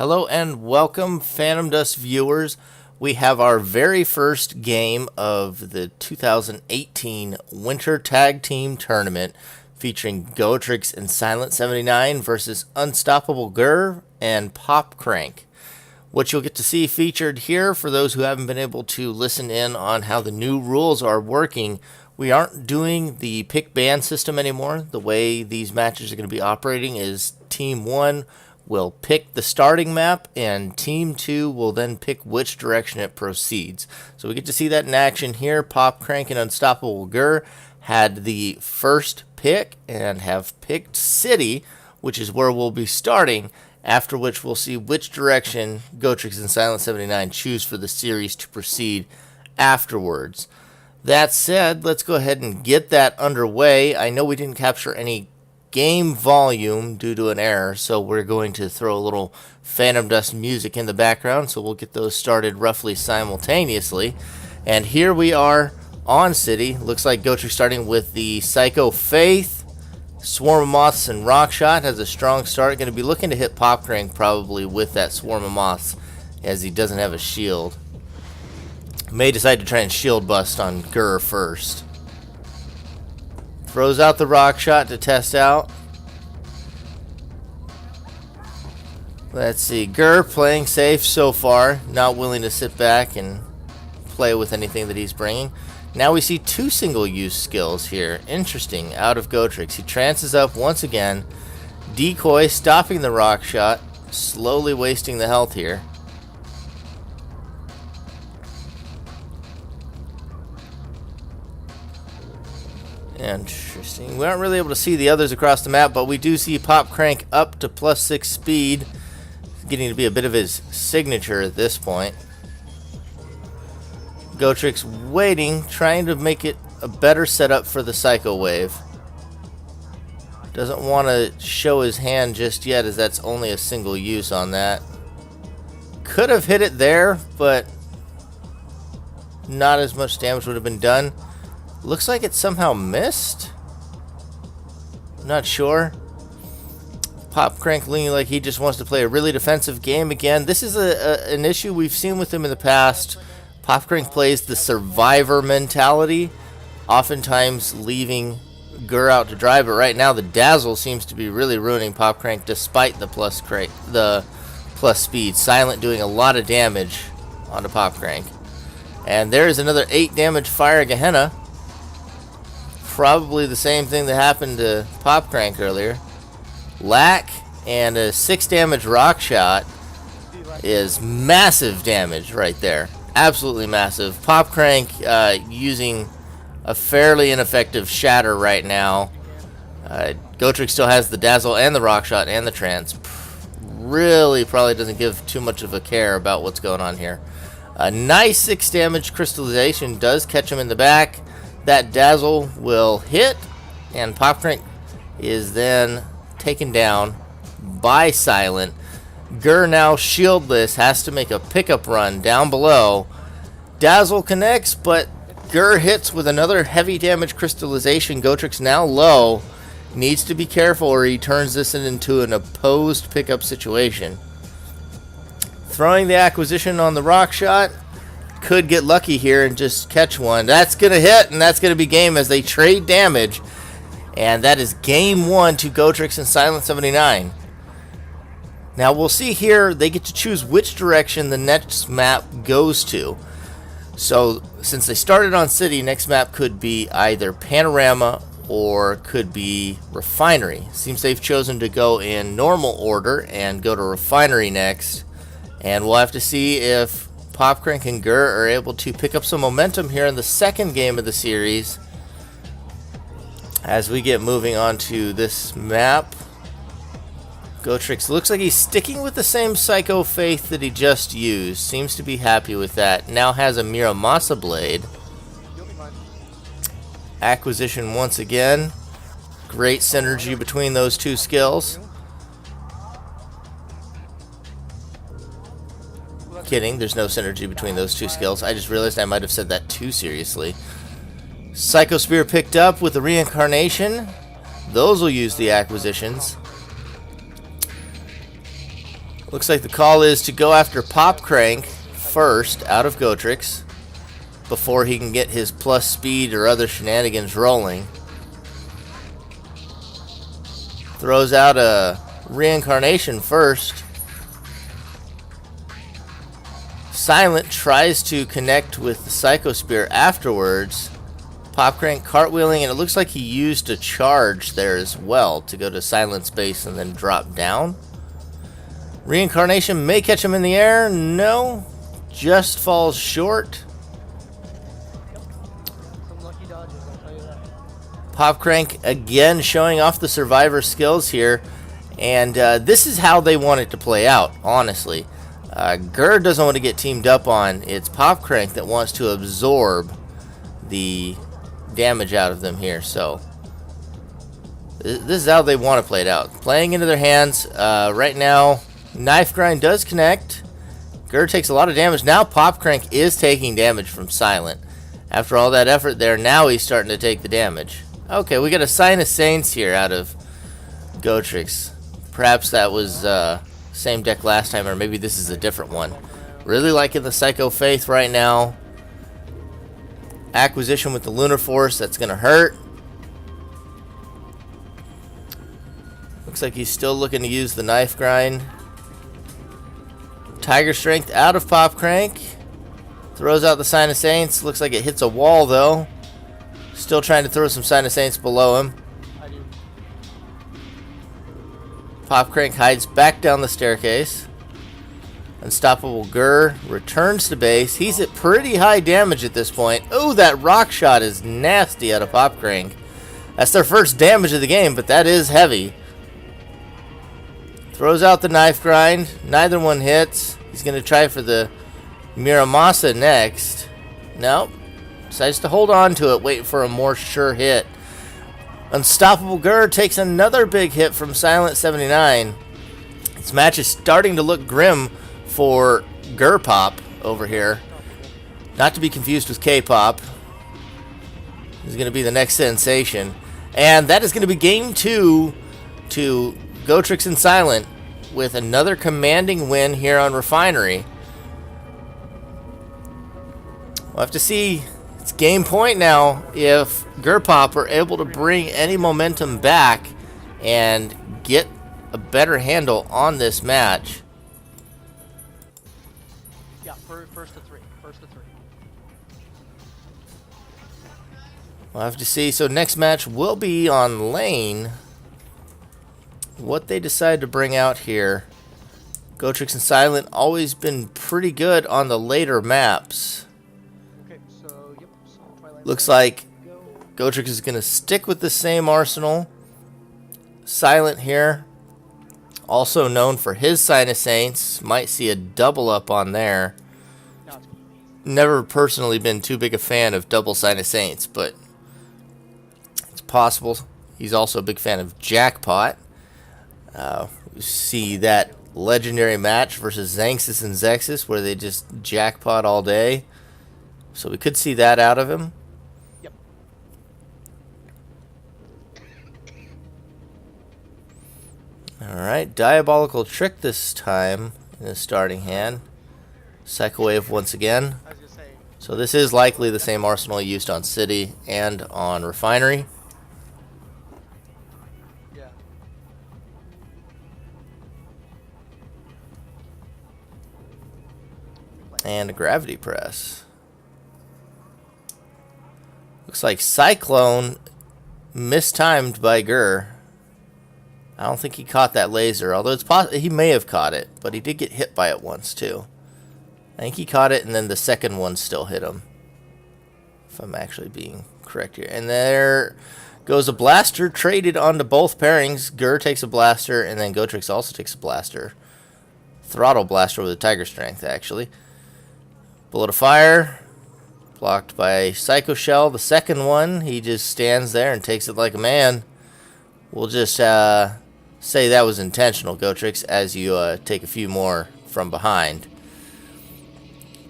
Hello and welcome, Phantom Dust viewers. We have our very first game of the 2018 Winter Tag Team Tournament featuring Goatrix and Silent79 versus Unstopable GIR and PopCrank. What you'll get to see featured here, for those who haven't been able to listen in on how the new rules are working, we aren't doing the pick ban system anymore. The way these matches are going to be operating is Team 1 will pick the starting map, and Team 2 will then pick which direction it proceeds. So we get to see that in action here. PopCrank and Unstoppable GIR had the first pick and have picked City, which is where we'll be starting, after which we'll see which direction Goatrix and Silent79 choose for the series to proceed afterwards. That said, let's go ahead and get that underway. I know we didn't capture any game volume due to an error, so we're going to throw a little Phantom Dust music in the background, so we'll get those started roughly simultaneously. And here we are on City. Looks like Goatrix starting with the Psycho Faith, Swarm of Moths, and Rockshot. Has a strong start. Going to be looking to hit PopCrank probably with that Swarm of Moths, as he doesn't have a shield. May decide to try and shield bust on GIR first. Throws out the Rockshot to test out. Let's see, GIR playing safe so far, not willing to sit back and play with anything that he's bringing. Now we see two single-use skills here. Interesting, out of Goatrix. He trances up once again. Decoy, stopping the Rockshot, slowly wasting the health here. Interesting. We aren't really able to see the others across the map, but we do see PopCrank up to +6 speed. Getting to be a bit of his signature at this point. Goatrix waiting, trying to make it a better setup for the Psycho Wave. Doesn't want to show his hand just yet, as that's only a single use on that. Could have hit it there, but not as much damage would have been done. Looks like it somehow missed. Not sure. PopCrank leaning like he just wants to play a really defensive game again. This is an issue we've seen with him in the past. PopCrank plays the survivor mentality, oftentimes leaving GIR out to dry, but right now the Dazzle seems to be really ruining PopCrank despite the plus speed. Silent doing a lot of damage onto PopCrank. And there's another 8 damage Fire Gehenna. Probably the same thing that happened to PopCrank earlier. Lack and a 6 damage Rockshot is massive damage right there. Absolutely massive. PopCrank using a fairly ineffective Shatter right now. Goatrix still has the Dazzle and the Rockshot and the Trance. Really probably doesn't give too much of a care about what's going on here. A nice 6 damage Crystallization does catch him in the back. That Dazzle will hit, and PopCrank is then taken down by Silent. GIR now shieldless, has to make a pickup run down below. Dazzle connects, but GIR hits with another heavy damage Crystallization. Goatrix now low. Needs to be careful or he turns this into an opposed pickup situation. Throwing the acquisition on the Rockshot. Could get lucky here and just catch one. That's going to hit, and that's going to be game as they trade damage. And that is game 1 to Goatrix and Silent79. Now we'll see here, they get to choose which direction the next map goes to. So since they started on City, next map could be either Panorama or could be Refinery. Seems they've chosen to go in normal order and go to Refinery next. And we'll have to see if PopCrank and GIR are able to pick up some momentum here in the second game of the series as we get moving on to this map. Goatrix looks like he's sticking with the same Psycho Faith that he just used. Seems to be happy with that. Now has a Miramasa Blade. Acquisition once again. Great synergy between those two skills. Kidding, there's no synergy between those two skills. I just realized I might have said that too seriously. Psycho Spear picked up with the Reincarnation. Those will use the acquisitions. Looks like the call is to go after PopCrank first out of Goatrix before he can get his plus speed or other shenanigans rolling. Throws out a reincarnation first. Silent tries to connect with the Psycho Spear afterwards. PopCrank cartwheeling, and it looks like he used a charge there as well to go to Silent's base and then drop down. Reincarnation may catch him in the air. No, just falls short. PopCrank again showing off the survivor skills here, and this is how they want it to play out, honestly. GIR doesn't want to get teamed up on. It's PopCrank that wants to absorb the damage out of them here. So this is how they want to play it out. Playing into their hands. Right now, Knife Grind does connect. GIR takes a lot of damage. Now PopCrank is taking damage from Silent. After all that effort there, now he's starting to take the damage. Okay, we got a Sign of Saints here out of Goatrix. Perhaps that was same deck last time, or maybe this is a different one. Really liking the Psycho Faith right now. Acquisition with the Lunar Force, that's going to hurt. Looks like he's still looking to use the Knife Grind. Tiger Strength out of PopCrank. Throws out the Sign of Saints. Looks like it hits a wall though. Still trying to throw some Sign of Saints below him. PopCrank hides back down the staircase. Unstoppable GIR returns to base. He's at pretty high damage at this point. Oh, that rock shot is nasty out of PopCrank. That's their first damage of the game, but that is heavy. Throws out the Knife Grind. Neither one hits. He's going to try for the Miramasa next. Nope. Decides to hold on to it, wait for a more sure hit. Unstoppable GIR takes another big hit from Silent 79. This match is starting to look grim for GIR Pop over here. Not to be confused with K-Pop. He's going to be the next sensation. And that is going to be game 2 to Goatrix and Silent with another commanding win here on Refinery. We'll have to see. It's game point now if GIR Pop are able to bring any momentum back and get a better handle on this match. Yeah, first to three. We'll have to see. So next match will be on lane. What they decide to bring out here. Goatrix and Silent always been pretty good on the later maps. Looks like Goatrix is going to stick with the same arsenal. Silent here, also known for his Sign of Saints. Might see a double up on there. Never personally been too big a fan of double Sign of Saints, but it's possible. He's also a big fan of Jackpot. We see that legendary match versus Xanxus and Zexus where they just jackpot all day. So we could see that out of him. Alright, Diabolical Trick this time in the starting hand. Psycho Wave once again. So this is likely the same arsenal used on City and on Refinery. And a Gravity Press. Looks like Cyclone mistimed by GIR. I don't think he caught that laser, although it's possible he may have caught it, but he did get hit by it once too. I think he caught it, and then the second one still hit him, if I'm actually being correct here. And there goes a blaster traded onto both pairings. GIR takes a blaster, and then Goatrix also takes a blaster. Throttle blaster with a Tiger Strength, actually. Bullet of Fire, blocked by Psycho Shell. The second one, he just stands there and takes it like a man. We'll just say that was intentional, Goatrix, as you take a few more from behind.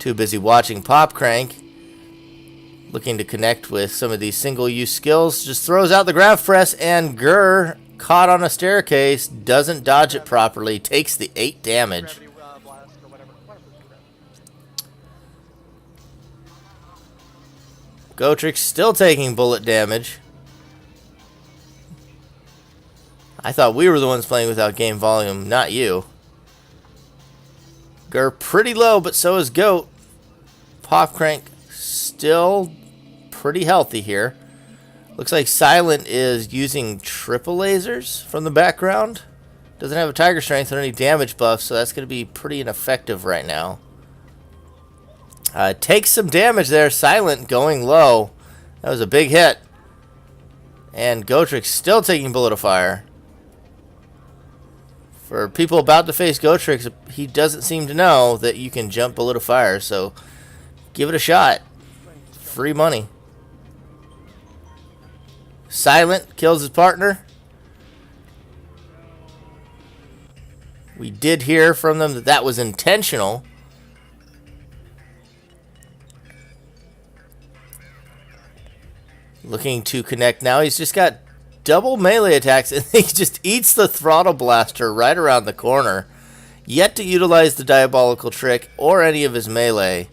Too busy watching PopCrank, looking to connect with some of these single-use skills. Just throws out the Grav Press, and GIR caught on a staircase, doesn't dodge it properly, takes the 8 damage. Gravity blast or whatever. Goatrix still taking bullet damage. I thought we were the ones playing without game volume, not you. GIR pretty low, but so is Goat. PopCrank still pretty healthy here. Looks like Silent is using triple lasers from the background. Doesn't have a Tiger Strength or any damage buff, so that's going to be pretty ineffective right now. Takes some damage there. Silent going low. That was a big hit. And Goatrix still taking bullet of fire. For people about to face Goatrix, he doesn't seem to know that you can jump bullet of fire, so give it a shot. Free money. Silent kills his partner. We did hear from them that that was intentional. Looking to connect now. He's just got double melee attacks, and he just eats the throttle blaster right around the corner. Yet to utilize the diabolical trick or any of his melee.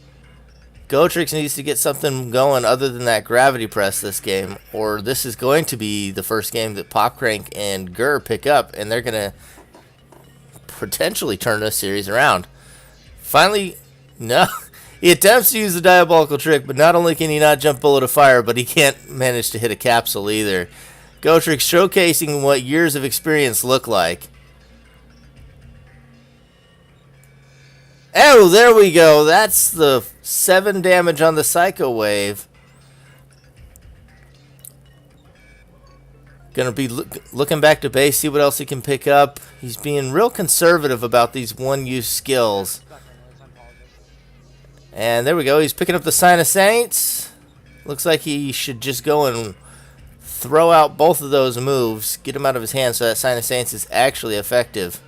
Goatrix needs to get something going other than that gravity press this game, or this is going to be the first game that PopCrank and GIR pick up, and they're going to potentially turn this series around. Finally, no. He attempts to use the diabolical trick, but not only can he not jump bullet of fire, but he can't manage to hit a capsule either. Goatrix showcasing what years of experience look like. Oh, there we go. That's the 7 damage on the Psycho Wave. Gonna be looking back to base, see what else he can pick up. He's being real conservative about these one-use skills. And there we go. He's picking up the Sign of Saints. Looks like he should just go and throw out both of those moves, get him out of his hand so that Sign of Saints is actually effective.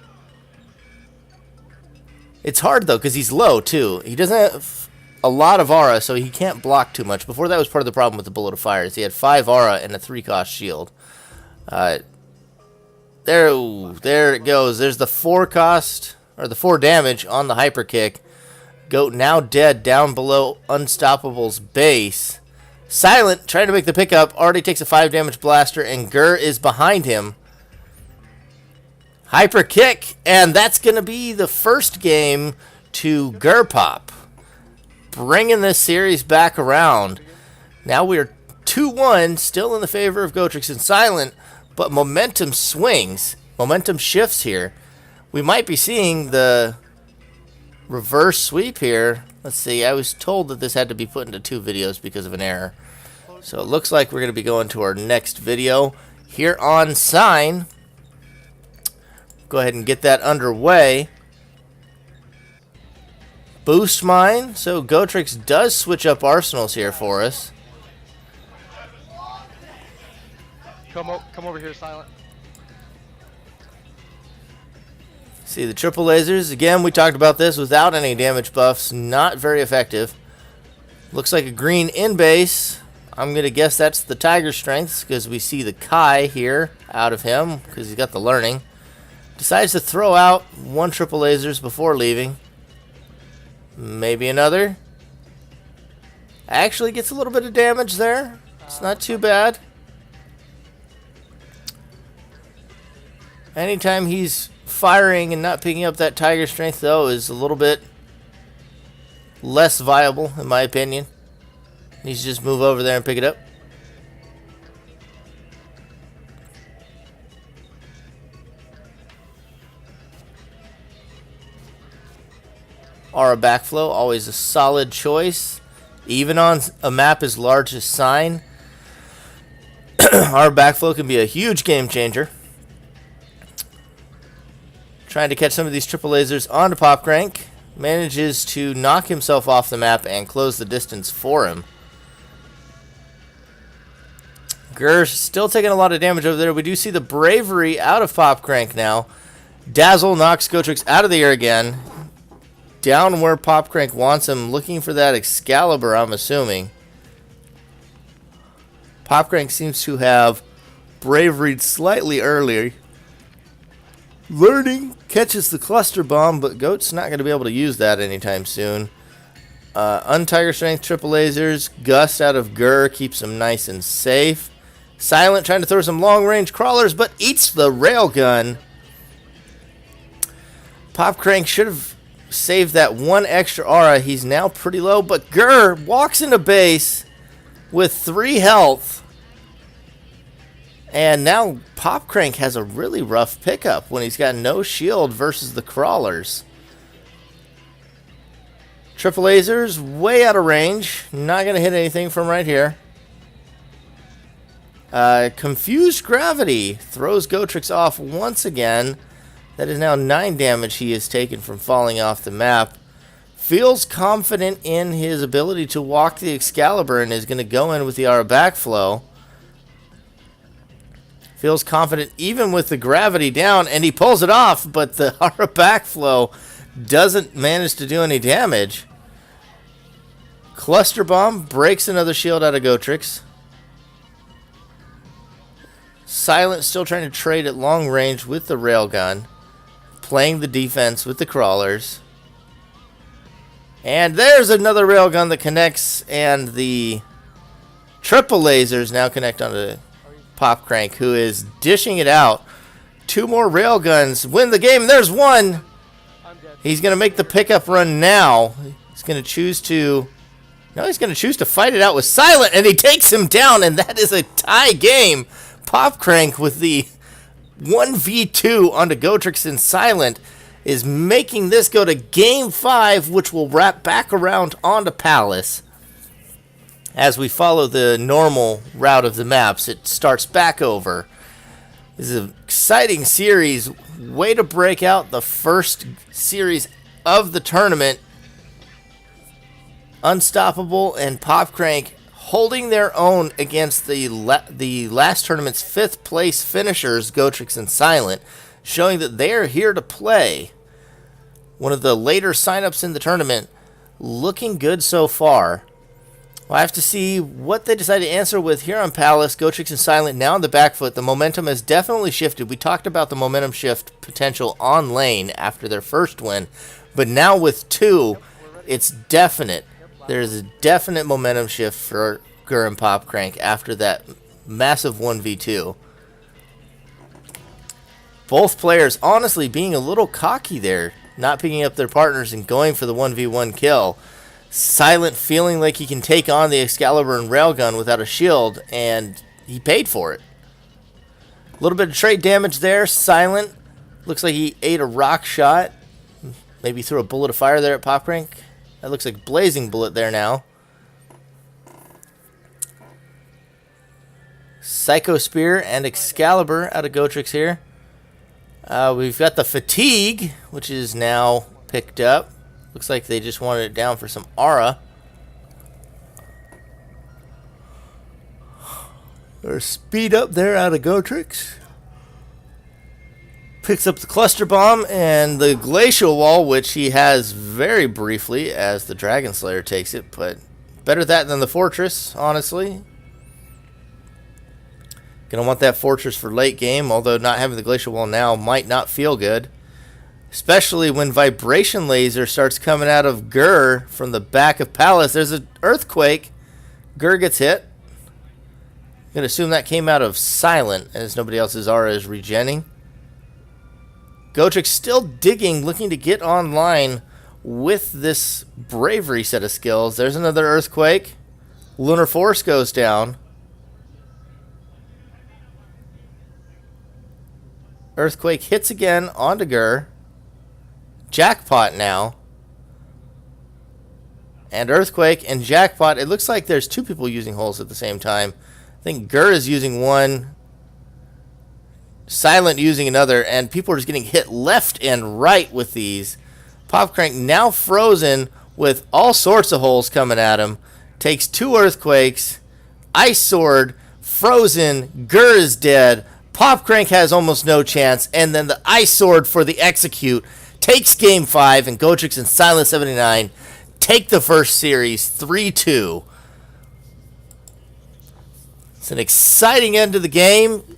It's hard though because he's low too. He doesn't have a lot of aura, so he can't block too much. Before that was part of the problem with the bullet of fire. Is he had 5 aura and a 3-cost shield. There it goes. There's the 4 cost or the 4 damage on the hyper kick. Goat now dead down below Unstoppable's base. Silent trying to make the pickup, already takes a 5 damage blaster, and GIR is behind him. Hyper kick, and that's going to be the first game to GIR Pop. Bringing this series back around. Now we're 2-1, still in the favor of Goatrix and Silent, but momentum swings. Momentum shifts here. We might be seeing the reverse sweep here. Let's see, I was told that this had to be put into 2 videos because of an error. So it looks like we're going to be going to our next video here on Sign. Go ahead and get that underway. Boost mine. So Goatrix does switch up arsenals here for us. Come over here, Silent. See the triple lasers. Again, we talked about this without any damage buffs. Not very effective. Looks like a green in base. I'm going to guess that's the Tiger Strengths because we see the Kai here out of him because he's got the learning. Decides to throw out 1 triple lasers before leaving. Maybe another. Actually gets a little bit of damage there. It's not too bad. Anytime he's firing and not picking up that Tiger Strength, though, is a little bit less viable, in my opinion. Needs to just move over there and pick it up. Aura Backflow, always a solid choice. Even on a map as large as Sign, Aura Backflow can be a huge game changer. Trying to catch some of these triple lasers onto PopCrank. Manages to knock himself off the map and close the distance for him. GIR's still taking a lot of damage over there. We do see the bravery out of PopCrank now. Dazzle knocks Goatrix out of the air again. Down where PopCrank wants him, looking for that Excalibur, I'm assuming. PopCrank seems to have Bravery slightly earlier. Learning catches the cluster bomb, but Goat's not going to be able to use that anytime soon. Untiger Strength, triple lasers. Gust out of GIR keeps him nice and safe. Silent trying to throw some long-range crawlers, but eats the railgun. PopCrank should have saved that one extra aura. He's now pretty low, but GIR walks into base with 3 health. And now PopCrank has a really rough pickup when he's got no shield versus the crawlers. Triple lasers, way out of range. Not going to hit anything from right here. Confused Gravity throws Goatrix off once again. That is now 9 damage he has taken from falling off the map. Feels confident in his ability to walk the Excalibur and is going to go in with the Aura Backflow. Feels confident even with the gravity down, and he pulls it off, but the Aura Backflow doesn't manage to do any damage. Cluster Bomb breaks another shield out of Goatrix. Silent still trying to trade at long range with the railgun, playing the defense with the crawlers. And there's another railgun that connects, and the triple lasers now connect onto PopCrank, who is dishing it out. 2 more railguns win the game. There's one. He's going to make the pickup run now. He's going to choose to... No, he's going to choose to fight it out with Silent, and he takes him down, and that is a tie game. PopCrank with the 1v2 onto Goatrix and Silent is making this go to Game 5, which will wrap back around onto Palace. As we follow the normal route of the maps, it starts back over. This is an exciting series. Way to break out the first series of the tournament. Unstoppable and PopCrank holding their own against the last tournament's 5th place finishers, Goatrix and Silent, showing that they are here to play. One of the later signups in the tournament, looking good so far. We'll have to see what they decide to answer with here on Palace. Goatrix and Silent now on the back foot. The momentum has definitely shifted. We talked about the momentum shift potential on lane after their first win, but now with 2, it's definite. There's a definite momentum shift for GIR and PopCrank after that massive 1v2. Both players honestly being a little cocky there, not picking up their partners and going for the 1v1 kill. Silent feeling like he can take on the Excalibur and Railgun without a shield, and he paid for it. A little bit of trade damage there. Silent looks like he ate a rock shot. Maybe threw a bullet of fire there at PopCrank. That looks like Blazing Bullet there now. Psycho Spear and Excalibur out of Goatrix here. We've got the Fatigue, which is now picked up. Looks like they just wanted it down for some aura. There's speed up there out of Goatrix. Picks up the cluster bomb and the glacial wall, which he has very briefly as the Dragon Slayer takes it, but better that than the fortress, honestly. Gonna want that fortress for late game, although not having the glacial wall now might not feel good. Especially when vibration laser starts coming out of GIR from the back of Palace. There's an earthquake. GIR gets hit. I'm gonna assume that came out of Silent, as nobody else's aura is regenning. Goatrix still digging, looking to get online with this bravery set of skills. There's another earthquake. Lunar Force goes down. Earthquake hits again onto GIR. Jackpot now. And Earthquake and Jackpot. It looks like there's 2 people using holes at the same time. I think GIR is using one. Silent using another, and people are just getting hit left and right with these. PopCrank now frozen with all sorts of holes coming at him. Takes 2 earthquakes. Ice Sword, frozen. GIR is dead. PopCrank has almost no chance, and then the Ice Sword for the execute takes Game 5, and Goatrix and Silent 79 take the first series 3-2. It's an exciting end to the game.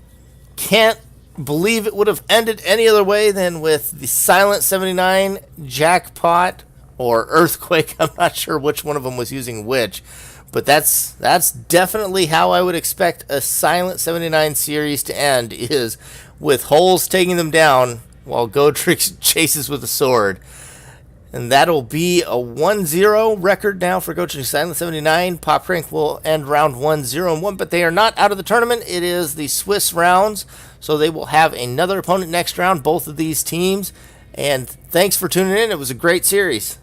Can't believe it would have ended any other way than with the Silent 79 Jackpot or Earthquake. I'm not sure which one of them was using which, but that's definitely how I would expect a Silent 79 series to end, is with Holes taking them down while Goatrix chases with a sword. And that'll be a 1-0 record now for Goatrix Silent 79. PopCrank will end round 1-0-1, but they are not out of the tournament. It is the Swiss rounds, so they will have another opponent next round, both of these teams. And thanks for tuning in. It was a great series.